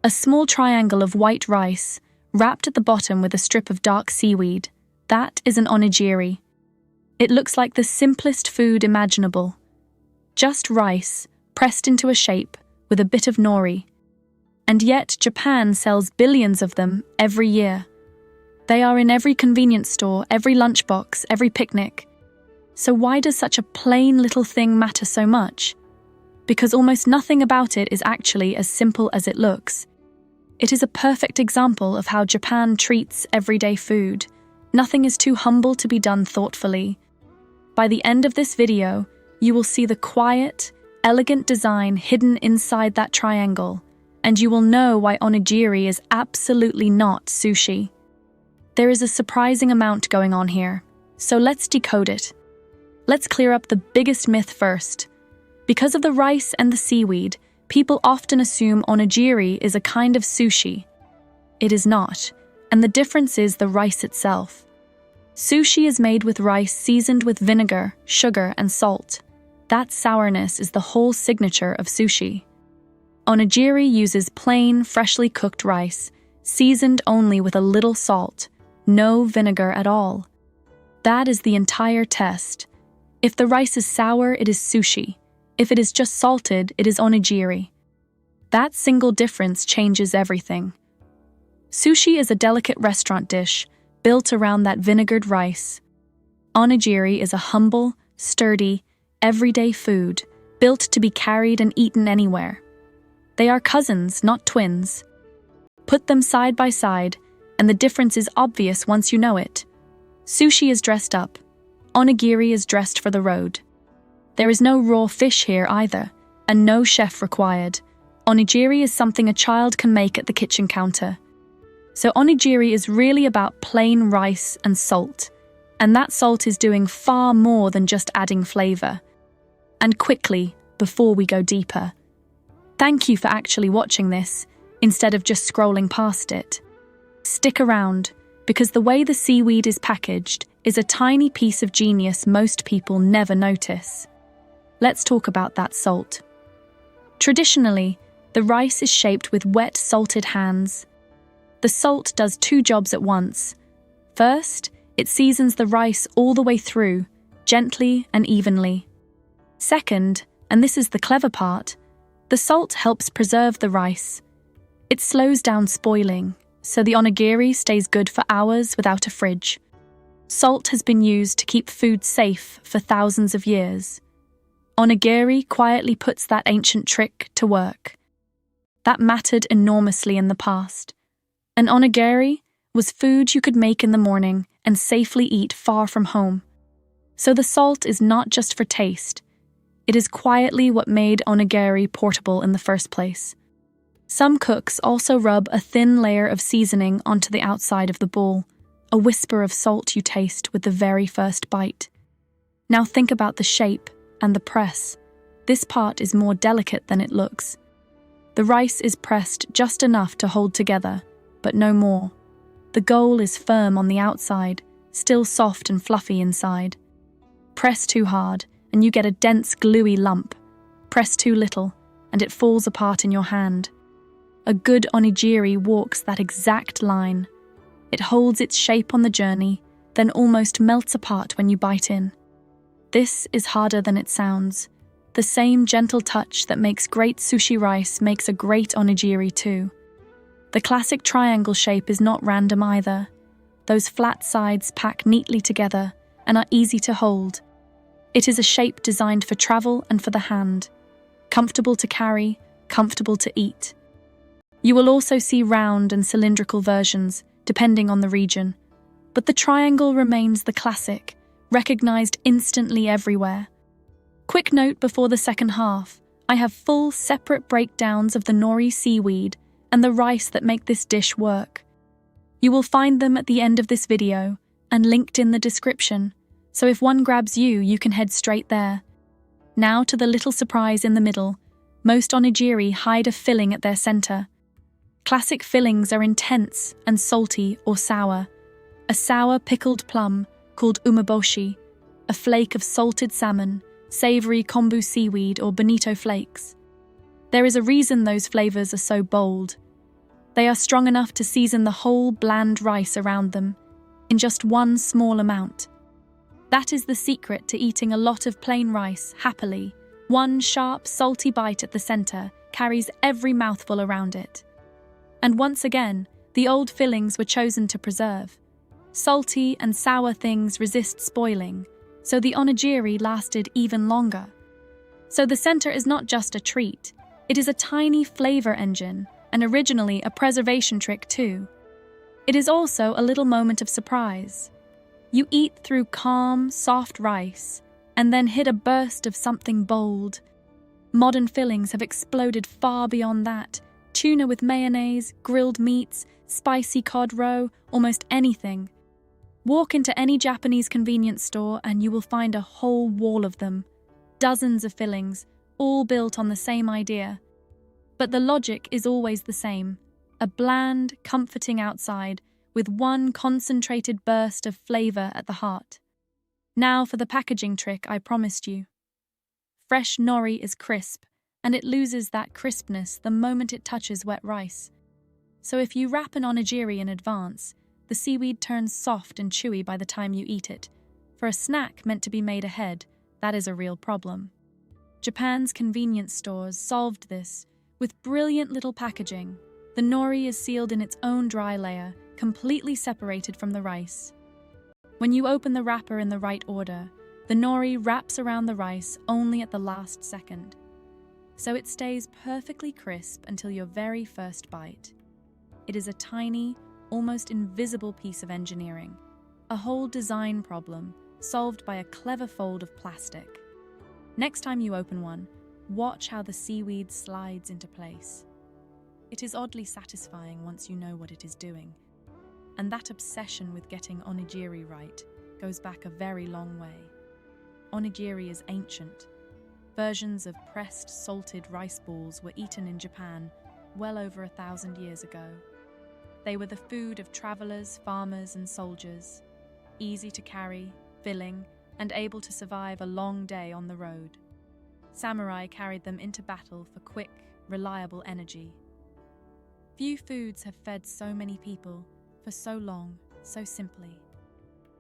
A small triangle of white rice, wrapped at the bottom with a strip of dark seaweed. That is an onigiri. It looks like the simplest food imaginable. Just rice, pressed into a shape, with a bit of nori. And yet Japan sells billions of them every year. They are in every convenience store, every lunchbox, every picnic. So why does such a plain little thing matter so much? Because almost nothing about it is actually as simple as it looks. It is a perfect example of how Japan treats everyday food. Nothing is too humble to be done thoughtfully. By the end of this video, you will see the quiet, elegant design hidden inside that triangle, and you will know why onigiri is absolutely not sushi. There is a surprising amount going on here, so let's decode it. Let's clear up the biggest myth first. Because of the rice and the seaweed, people often assume onigiri is a kind of sushi. It is not, and the difference is the rice itself. Sushi is made with rice seasoned with vinegar, sugar, and salt. That sourness is the whole signature of sushi. Onigiri uses plain, freshly cooked rice, seasoned only with a little salt, no vinegar at all. That is the entire test. If the rice is sour, it is sushi. If it is just salted, it is onigiri. That single difference changes everything. Sushi is a delicate restaurant dish, built around that vinegared rice. Onigiri is a humble, sturdy, everyday food, built to be carried and eaten anywhere. They are cousins, not twins. Put them side by side, and the difference is obvious once you know it. Sushi is dressed up. Onigiri is dressed for the road. There is no raw fish here either, and no chef required. Onigiri is something a child can make at the kitchen counter. So onigiri is really about plain rice and salt, and that salt is doing far more than just adding flavor. And quickly, before we go deeper, thank you for actually watching this, instead of just scrolling past it. Stick around, because the way the seaweed is packaged is a tiny piece of genius most people never notice. Let's talk about that salt. Traditionally, the rice is shaped with wet, salted hands. The salt does two jobs at once. First, it seasons the rice all the way through, gently and evenly. Second, and this is the clever part, the salt helps preserve the rice. It slows down spoiling, so the onigiri stays good for hours without a fridge. Salt has been used to keep food safe for thousands of years. Onigiri quietly puts that ancient trick to work. That mattered enormously in the past. An onigiri was food you could make in the morning and safely eat far from home. So the salt is not just for taste. It is quietly what made onigiri portable in the first place. Some cooks also rub a thin layer of seasoning onto the outside of the bowl, a whisper of salt you taste with the very first bite. Now think about the shape and the press. This part is more delicate than it looks. The rice is pressed just enough to hold together, but no more. The goal is firm on the outside, still soft and fluffy inside. Press too hard, and you get a dense, gluey lump. Press too little, and it falls apart in your hand. A good onigiri walks that exact line. It holds its shape on the journey, then almost melts apart when you bite in. This is harder than it sounds. The same gentle touch that makes great sushi rice makes a great onigiri too. The classic triangle shape is not random either. Those flat sides pack neatly together and are easy to hold. It is a shape designed for travel and for the hand. Comfortable to carry, comfortable to eat. You will also see round and cylindrical versions, depending on the region. But the triangle remains the classic, recognized instantly everywhere. Quick note before the second half, I have full separate breakdowns of the nori seaweed and the rice that make this dish work. You will find them at the end of this video and linked in the description, so if one grabs you, you can head straight there. Now to the little surprise in the middle. Most onigiri hide a filling at their center. Classic fillings are intense and salty or sour. A sour pickled plum called umeboshi, a flake of salted salmon, savory kombu seaweed or bonito flakes. There is a reason those flavors are so bold. They are strong enough to season the whole bland rice around them in just one small amount. That is the secret to eating a lot of plain rice happily. One sharp, salty bite at the center carries every mouthful around it. And once again, the old fillings were chosen to preserve. Salty and sour things resist spoiling, so the onigiri lasted even longer. So the center is not just a treat, it is a tiny flavor engine, and originally a preservation trick too. It is also a little moment of surprise. You eat through calm, soft rice, and then hit a burst of something bold. Modern fillings have exploded far beyond that. Tuna with mayonnaise, grilled meats, spicy cod roe, almost anything. Walk into any Japanese convenience store and you will find a whole wall of them. Dozens of fillings, all built on the same idea. But the logic is always the same. A bland, comforting outside with one concentrated burst of flavor at the heart. Now for the packaging trick I promised you. Fresh nori is crisp, and it loses that crispness the moment it touches wet rice. So if you wrap an onigiri in advance, the seaweed turns soft and chewy by the time you eat it. For a snack meant to be made ahead, that is a real problem. Japan's convenience stores solved this with brilliant little packaging. The nori is sealed in its own dry layer, completely separated from the rice. When you open the wrapper in the right order, the nori wraps around the rice only at the last second. So it stays perfectly crisp until your very first bite. It is a tiny, almost invisible piece of engineering, a whole design problem solved by a clever fold of plastic. Next time you open one, watch how the seaweed slides into place. It is oddly satisfying once you know what it is doing. And that obsession with getting onigiri right goes back a very long way. Onigiri is ancient. Versions of pressed, salted rice balls were eaten in Japan well over 1,000 years ago. They were the food of travelers, farmers, and soldiers, easy to carry, filling, and able to survive a long day on the road. Samurai carried them into battle for quick, reliable energy. Few foods have fed so many people for so long, so simply.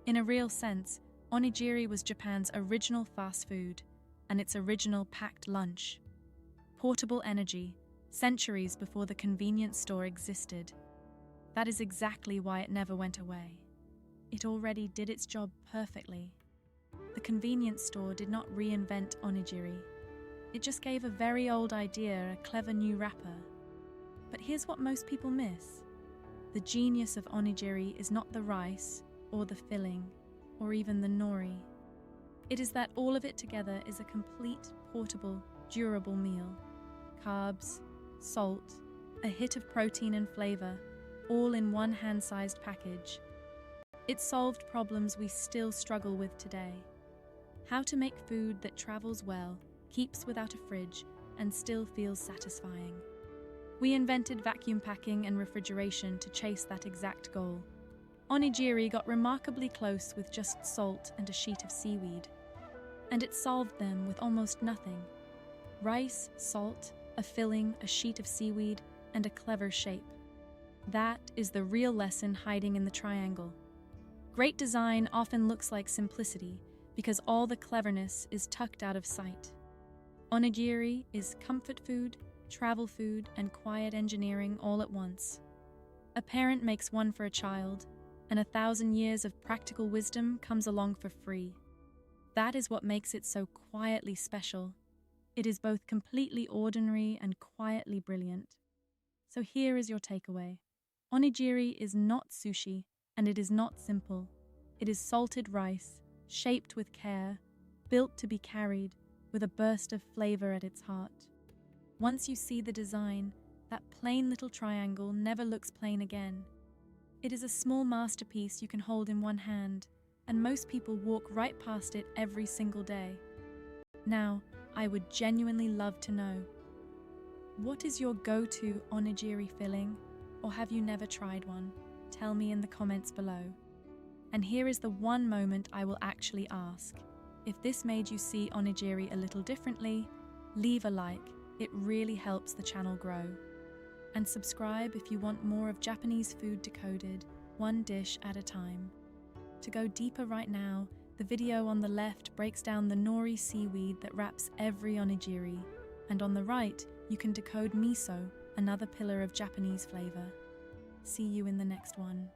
In a real sense, onigiri was Japan's original fast food and its original packed lunch. Portable energy, centuries before the convenience store existed. That is exactly why it never went away. It already did its job perfectly. The convenience store did not reinvent onigiri. It just gave a very old idea a clever new wrapper. But here's what most people miss. The genius of onigiri is not the rice, or the filling, or even the nori. It is that all of it together is a complete, portable, durable meal. Carbs, salt, a hit of protein and flavor, all in one hand-sized package. It solved problems we still struggle with today. How to make food that travels well, keeps without a fridge, and still feels satisfying. We invented vacuum packing and refrigeration to chase that exact goal. Onigiri got remarkably close with just salt and a sheet of seaweed. And it solved them with almost nothing. Rice, salt, a filling, a sheet of seaweed, and a clever shape. That is the real lesson hiding in the triangle. Great design often looks like simplicity because all the cleverness is tucked out of sight. Onigiri is comfort food, travel food, and quiet engineering all at once. A parent makes one for a child, and 1,000 years of practical wisdom comes along for free. That is what makes it so quietly special. It is both completely ordinary and quietly brilliant. So here is your takeaway. Onigiri is not sushi, and it is not simple. It is salted rice, shaped with care, built to be carried, with a burst of flavor at its heart. Once you see the design, that plain little triangle never looks plain again. It is a small masterpiece you can hold in one hand, and most people walk right past it every single day. Now, I would genuinely love to know, what is your go-to onigiri filling, or have you never tried one? Tell me in the comments below. And here is the one moment I will actually ask. If this made you see onigiri a little differently, leave a like. It really helps the channel grow. And subscribe if you want more of Japanese Food Decoded, one dish at a time. To go deeper right now, the video on the left breaks down the nori seaweed that wraps every onigiri, and on the right, you can decode miso, another pillar of Japanese flavor. See you in the next one.